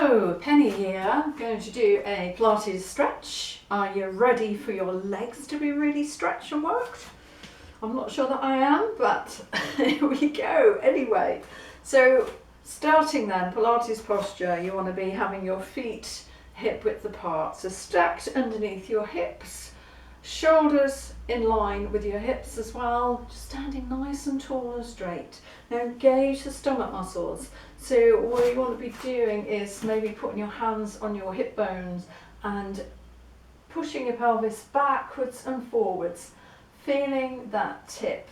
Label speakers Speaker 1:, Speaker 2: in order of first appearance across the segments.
Speaker 1: So, Penny here, I'm going to do a Pilates stretch. Are you ready for your legs to be really stretched and worked? I'm not sure that I am, but here we go. Anyway, so starting then, Pilates posture, you want to be having your feet hip width apart. So stacked underneath your hips, shoulders in line with your hips as well, just standing nice and tall and straight. Now engage the stomach muscles. So what you want to be doing is maybe putting your hands on your hip bones and pushing your pelvis backwards and forwards, feeling that tip.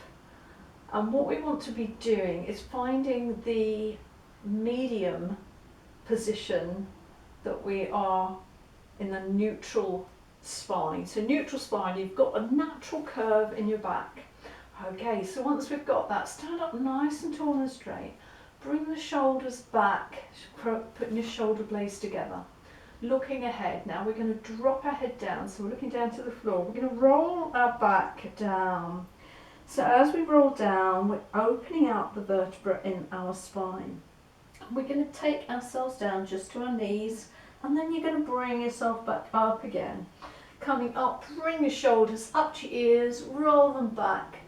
Speaker 1: And what we want to be doing is finding the medium position that we are in the neutral spine. So neutral spine, you've got a natural curve in your back. Okay, so once we've got that, stand up nice and tall and straight. Bring the shoulders back, putting your shoulder blades together. Looking ahead. Now we're going to drop our head down, so we're looking down to the floor. We're going to roll our back down. So as we roll down, we're opening out the vertebra in our spine. We're going to take ourselves down just to our knees, and then you're going to bring yourself back up again. Coming up, bring your shoulders up to your ears, roll them back,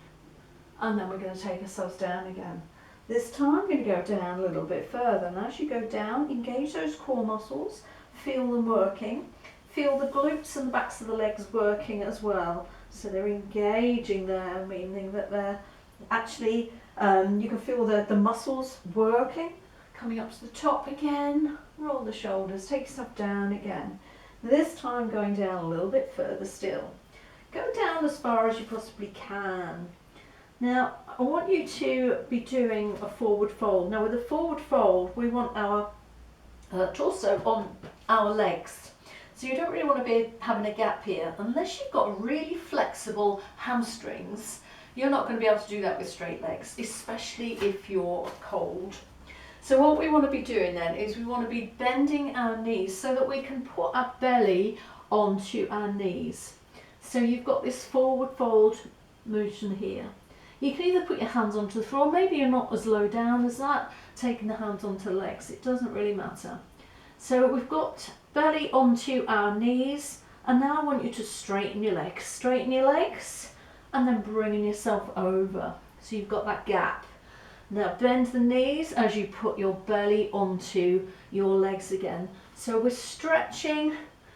Speaker 1: and then we're going to take ourselves down again. This time we're going to go down a little bit further, and as you go down, engage those core muscles, feel them working, feel the glutes and the backs of the legs working as well. So they're engaging there, meaning that they're actually, you can feel the muscles working. Coming up to the top again, roll the shoulders, take yourself down again. This time going down a little bit further still. Go down as far as you possibly can. Now, I want you to be doing a forward fold. Now, with a forward fold, we want our torso on our legs. So you don't really want to be having a gap here. Unless you've got really flexible hamstrings, you're not going to be able to do that with straight legs, especially if you're cold. So what we want to be doing then is we want to be bending our knees so that we can put our belly onto our knees. So you've got this forward fold motion here. You can either put your hands onto the floor, maybe you're not as low down as that, taking the hands onto legs, it doesn't really matter. So we've got belly onto our knees, and now I want you to straighten your legs, and then bringing yourself over. So you've got that gap. Now bend the knees as you put your belly onto your legs again. So we're stretching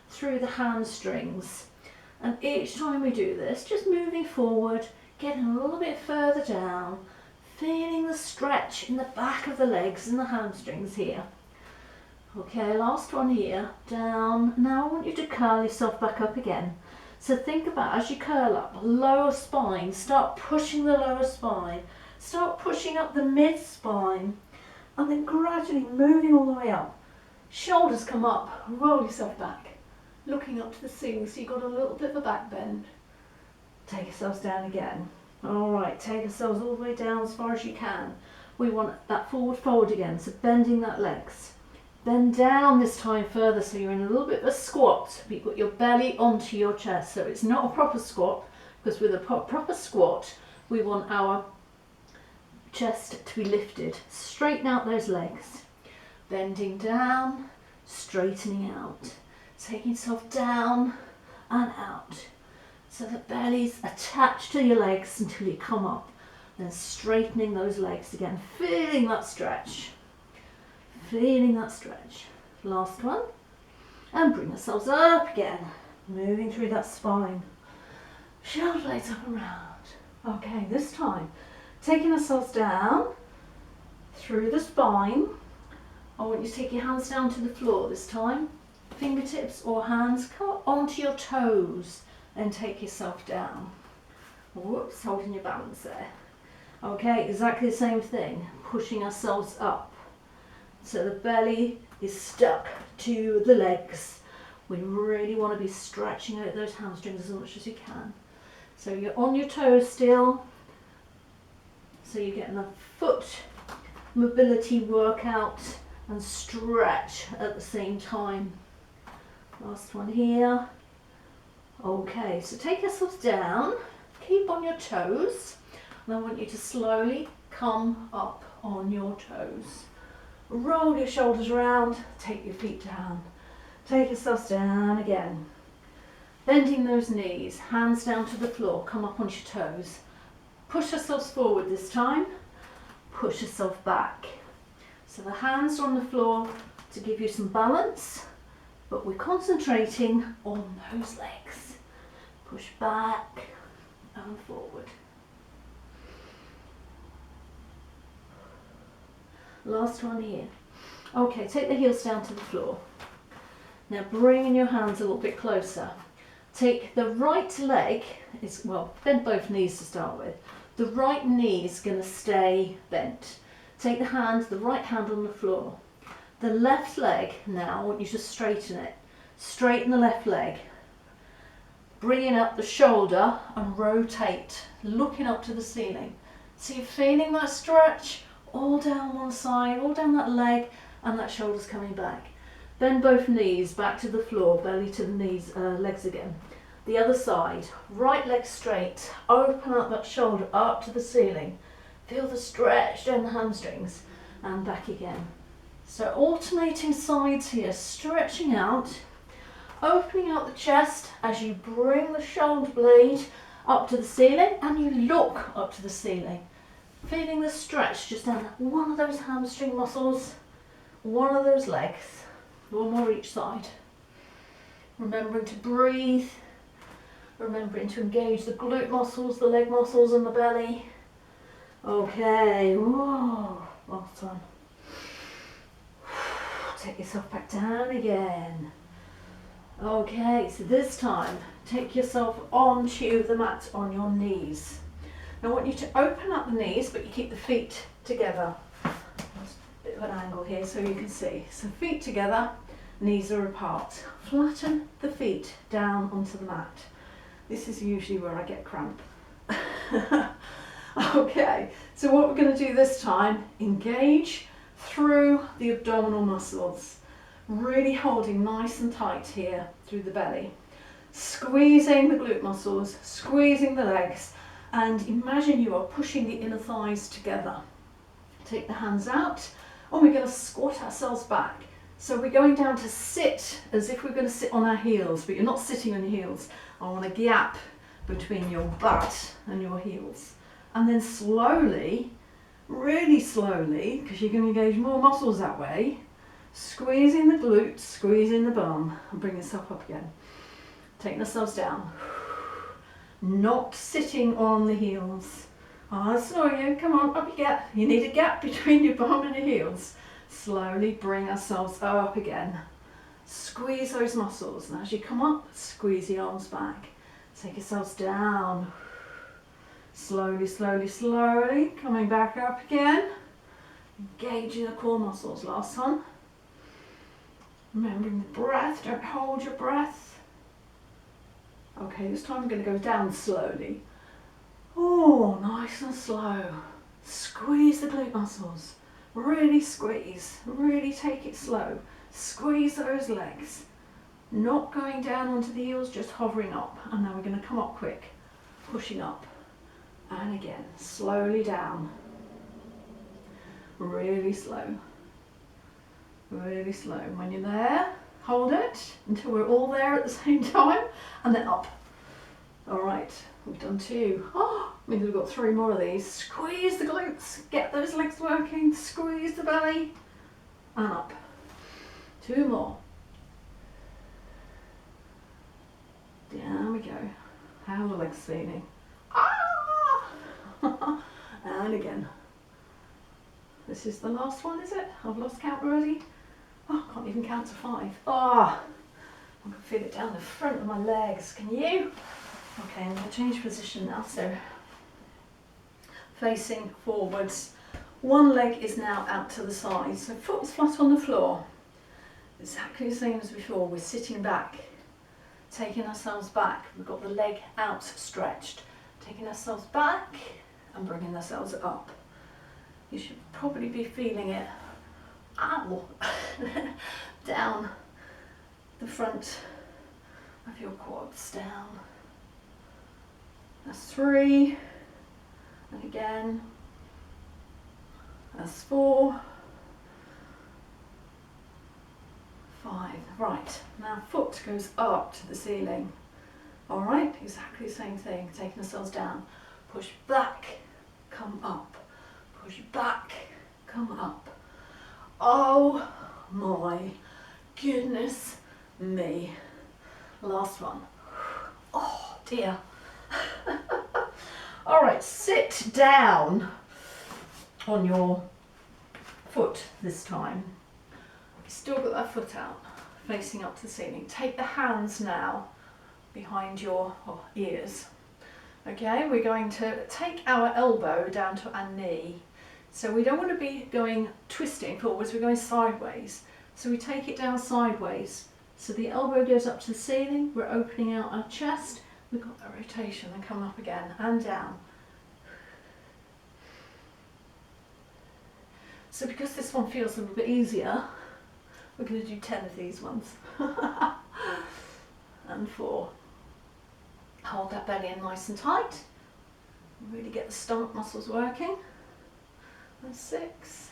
Speaker 1: through the hamstrings, and each time we do this, just moving forward, getting a little bit further down, feeling the stretch in the back of the legs and the hamstrings here. Okay, last one here, down. Now I want you to curl yourself back up again. So think about, as you curl up, lower spine, start pushing the lower spine, start pushing up the mid spine, and then gradually moving all the way up. Shoulders come up, roll yourself back, looking up to the ceiling, so you've got a little bit of a back bend. Take yourselves down again. Alright, take yourselves all the way down as far as you can. We want that forward fold again, so bending that legs. Bend down this time further, so you're in a little bit of a squat, but you've got your belly onto your chest. So it's not a proper squat, because with a proper squat, we want our chest to be lifted. Straighten out those legs. Bending down, straightening out. Taking yourself down and out. So the belly's attached to your legs until you come up. Then straightening those legs again. Feeling that stretch. Feeling that stretch. Last one. And bring ourselves up again. Moving through that spine. Shoulder blades up and round. Okay, this time, taking ourselves down through the spine. I want you to take your hands down to the floor this time. Fingertips or hands come onto your toes. And take yourself down. Whoops, holding your balance there. Okay, exactly the same thing. Pushing ourselves up. So the belly is stuck to the legs. We really want to be stretching out those hamstrings as much as you can. So you're on your toes still. So you're getting a foot mobility workout and stretch at the same time. Last one here. Okay, so take yourselves down, keep on your toes, and I want you to slowly come up on your toes. Roll your shoulders around, take your feet down. Take yourselves down again. Bending those knees, hands down to the floor, come up onto your toes. Push yourselves forward this time, push yourself back. So the hands are on the floor to give you some balance, but we're concentrating on those legs. Push back and forward. Last one here. Okay, take the heels down to the floor. Now bringing your hands a little bit closer. Take the right leg, bend both knees to start with. The right knee is going to stay bent. Take the right hand on the floor. The left leg now, I want you to straighten it. Straighten the left leg. Bringing up the shoulder and rotate, looking up to the ceiling. So you're feeling that stretch all down one side, all down that leg, and that shoulder's coming back. Bend both knees back to the floor, belly to the knees, legs again. The other side, right leg straight, open up that shoulder up to the ceiling. Feel the stretch down the hamstrings and back again. So alternating sides here, stretching out, opening out the chest as you bring the shoulder blade up to the ceiling and you look up to the ceiling. Feeling the stretch just down one of those hamstring muscles, one of those legs, one more each side. Remembering to breathe, remembering to engage the glute muscles, the leg muscles and the belly. Okay, whoa, last one. Take yourself back down again. Okay, so this time, take yourself onto the mat on your knees. Now I want you to open up the knees, but you keep the feet together. There's a bit of an angle here so you can see. So feet together, knees are apart. Flatten the feet down onto the mat. This is usually where I get cramp. Okay, so what we're going to do this time, engage through the abdominal muscles. Really holding nice and tight here through the belly. Squeezing the glute muscles, squeezing the legs, and imagine you are pushing the inner thighs together. Take the hands out and we're going to squat ourselves back. So we're going down to sit as if we're going to sit on our heels, but you're not sitting on your heels. I want a gap between your butt and your heels. And then slowly, really slowly, because you're going to engage more muscles that way, squeezing the glutes, squeezing the bum, and bring yourself up again. Taking ourselves down. Not sitting on the heels. Oh, that's annoying you. Come on, up you get. You need a gap between your bum and your heels. Slowly bring ourselves up again. Squeeze those muscles. And as you come up, squeeze the arms back. Take yourselves down. Slowly, slowly, slowly. Coming back up again. Engaging the core muscles. Last one. Remembering the breath. Don't hold your breath. Okay, this time I'm going to go down slowly. Oh, nice and slow. Squeeze the glute muscles. Really squeeze. Really take it slow. Squeeze those legs. Not going down onto the heels, just hovering up. And now we're going to come up quick. Pushing up. And again, slowly down. Really slow. Really slow. When you're there, hold it until we're all there at the same time. And then up. Alright, we've done 2. Oh, means we've got 3 more of these. Squeeze the glutes. Get those legs working. Squeeze the belly. And up. 2 more. Down we go. How are the legs feeling? Ah! And again. This is the last one, is it? I've lost count already. Oh, I can't even count to 5. Ah! I can feel it down the front of my legs. Can you? Okay, I'm going to change position now. So, facing forwards. One leg is now out to the side. So, foot is flat on the floor. Exactly the same as before. We're sitting back. Taking ourselves back. We've got the leg outstretched. Taking ourselves back and bringing ourselves up. You should probably be feeling it. Ow! Down the front of your quads, down. That's 3. And again. That's 4. 5. Right, now foot goes up to the ceiling. All right, exactly the same thing, taking ourselves down. Push back, come up. Push back, come up. Oh my goodness me. Last one. Oh dear. All right, sit down on your foot this time. Still got that foot out, facing up to the ceiling. Take the hands now behind your ears. Okay, we're going to take our elbow down to our knee. So we don't want to be going twisting forwards, we're going sideways. So we take it down sideways. So the elbow goes up to the ceiling, we're opening out our chest, we've got that rotation and come up again and down. So because this one feels a little bit easier, we're going to do 10 of these ones. And 4. Hold that belly in nice and tight. Really get the stomach muscles working. And 6.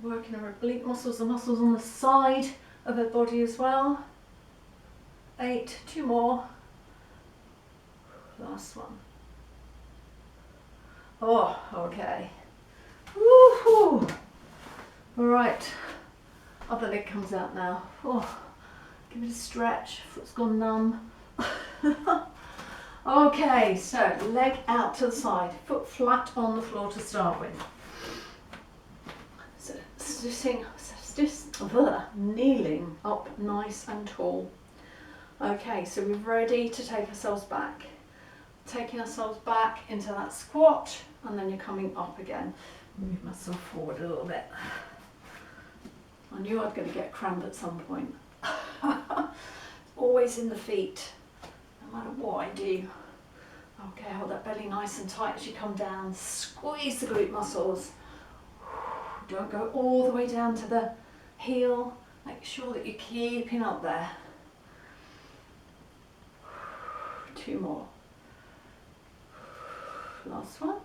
Speaker 1: We're working our oblique muscles, the muscles on the side of the body as well. 8. 2 more. Last one. Oh, okay. Woohoo! All right. Other leg comes out now. Oh, give it a stretch. Foot's gone numb. Okay, so leg out to the side, foot flat on the floor to start with. So kneeling up nice and tall. Okay, so we're ready to take ourselves back. Taking ourselves back into that squat, and then you're coming up again. Move myself forward a little bit. I knew I was going to get cramp at some point. Always in the feet, no matter what I do. Okay, hold that belly nice and tight as you come down. Squeeze the glute muscles. Don't go all the way down to the heel. Make sure that you're keeping up there. 2 more. Last one.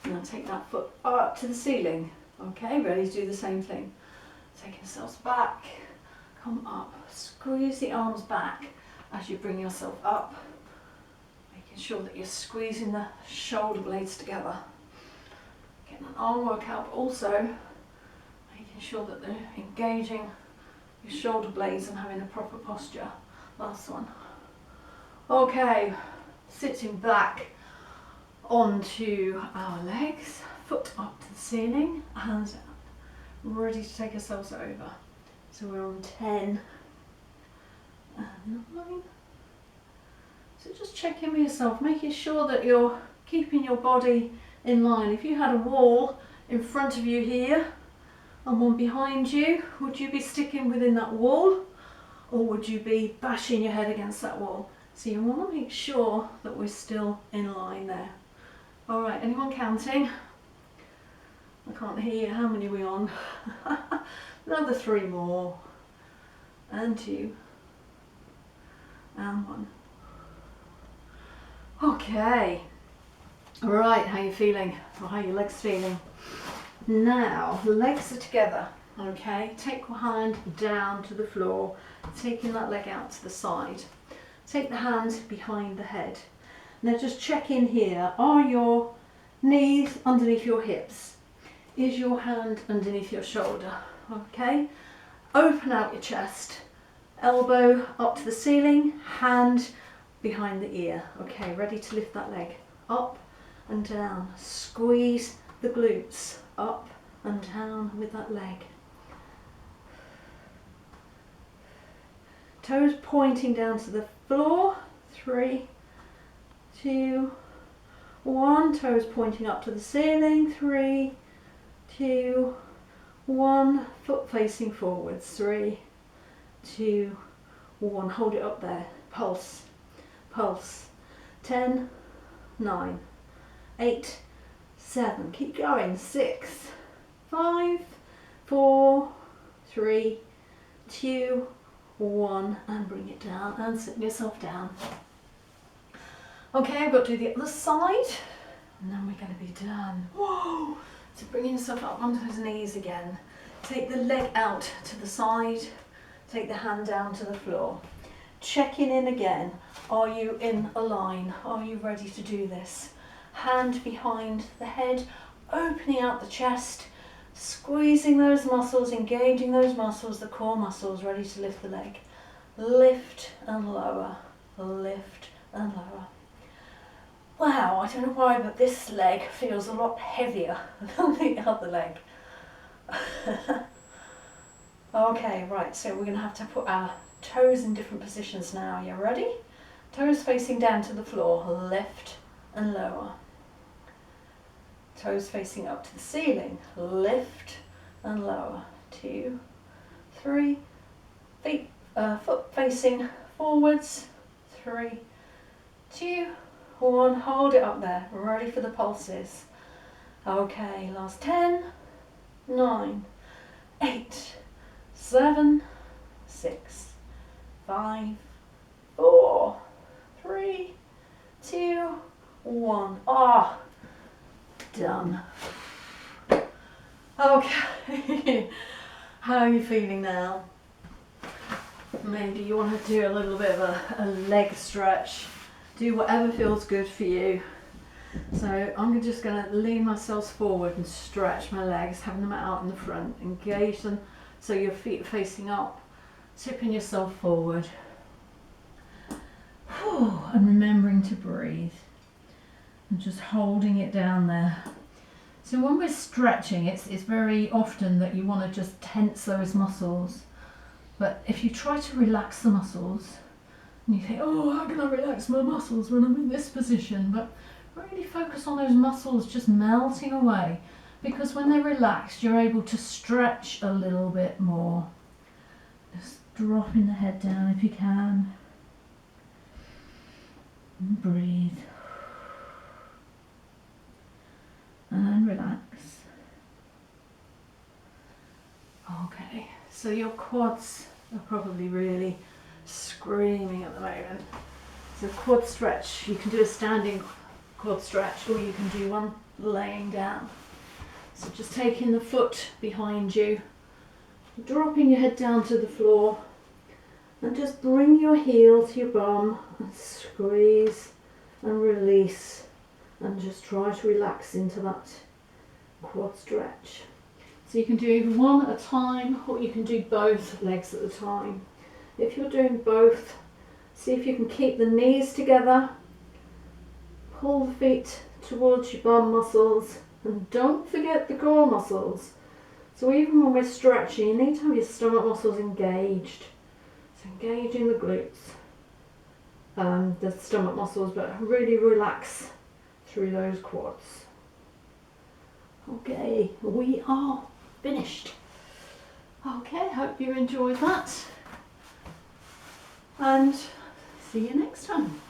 Speaker 1: Now take that foot up to the ceiling. Okay, ready to do the same thing. Take yourselves back, come up, squeeze the arms back as you bring yourself up, making sure that you're squeezing the shoulder blades together. Getting an arm workout, but also making sure that they're engaging your shoulder blades and having a proper posture. Last one. Okay, sitting back onto our legs, foot up to the ceiling, hands out, ready to take ourselves over. So we're on 10 and 9. So just check in with yourself, making sure that you're keeping your body in line. If you had a wall in front of you here and one behind you, would you be sticking within that wall, or would you be bashing your head against that wall? So you want to make sure that we're still in line there. All right, anyone counting? I can't hear. How many are we on? Another 3 more. And 2. And 1. Okay. All right, how are you feeling? Or how are your legs feeling? Now, the legs are together. Okay, take one hand down to the floor, taking that leg out to the side. Take the hand behind the head. Now just check in here. Are your knees underneath your hips? Is your hand underneath your shoulder? Okay. Open out your chest. Elbow up to the ceiling, hand behind the ear. Okay, ready to lift that leg up and down. Squeeze the glutes up and down with that leg. Toes pointing down to the floor. 3, 2, 1. Toes pointing up to the ceiling. 3, 2, 1. Foot facing forwards. 3, 2, 1. Hold it up there. Pulse. Pulse. 10, 9, 8, 7. Keep going. 6, 5, 4, 3, 2, 1, and bring it down and sit yourself down. Okay, I've got to do the other side, and then we're going to be done. Whoa! So bringing yourself up onto those knees again. Take the leg out to the side, take the hand down to the floor. Checking in again. Are you in a line? Are you ready to do this? Hand behind the head, opening out the chest, squeezing those muscles, engaging those muscles, the core muscles, ready to lift the leg. Lift and lower, lift and lower. Wow, I don't know why, but this leg feels a lot heavier than the other leg. Okay, right, so we're going to have to put our toes in different positions now. Are you ready? Toes facing down to the floor, lift and lower. Toes facing up to the ceiling, lift and lower. 2, 3, feet, foot facing forwards. 3, 2, 1, hold it up there, ready for the pulses. Okay, last 10, 9, 8, 7, 6, 5, 4, 3, 2, 1. Ah, done. Okay, how are you feeling now? Maybe you want to do a little bit of a leg stretch. Do whatever feels good for you. So I'm just going to lean myself forward and stretch my legs, having them out in the front. Engage them so your feet are facing up, tipping yourself forward. And remembering to breathe. And just holding it down there. So when we're stretching, it's very often that you want to just tense those muscles. But if you try to relax the muscles, and you think, oh, how can I relax my muscles when I'm in this position? But really focus on those muscles just melting away, because when they're relaxed, you're able to stretch a little bit more. Just dropping the head down if you can. And breathe. And relax. Okay, so your quads are probably really screaming at the moment. So quad stretch, you can do a standing quad stretch or you can do one laying down. So just taking the foot behind you, dropping your head down to the floor, and just bring your heel to your bum and squeeze and release, and just try to relax into that quad stretch. So you can do either one at a time, or you can do both legs at a time. If you're doing both, see if you can keep the knees together, pull the feet towards your bum muscles, and don't forget the core muscles. So even when we're stretching, you need to have your stomach muscles engaged. So engaging the glutes, the stomach muscles, but really relax through those quads. Okay, we are finished. Okay, hope you enjoyed that. And see you next time.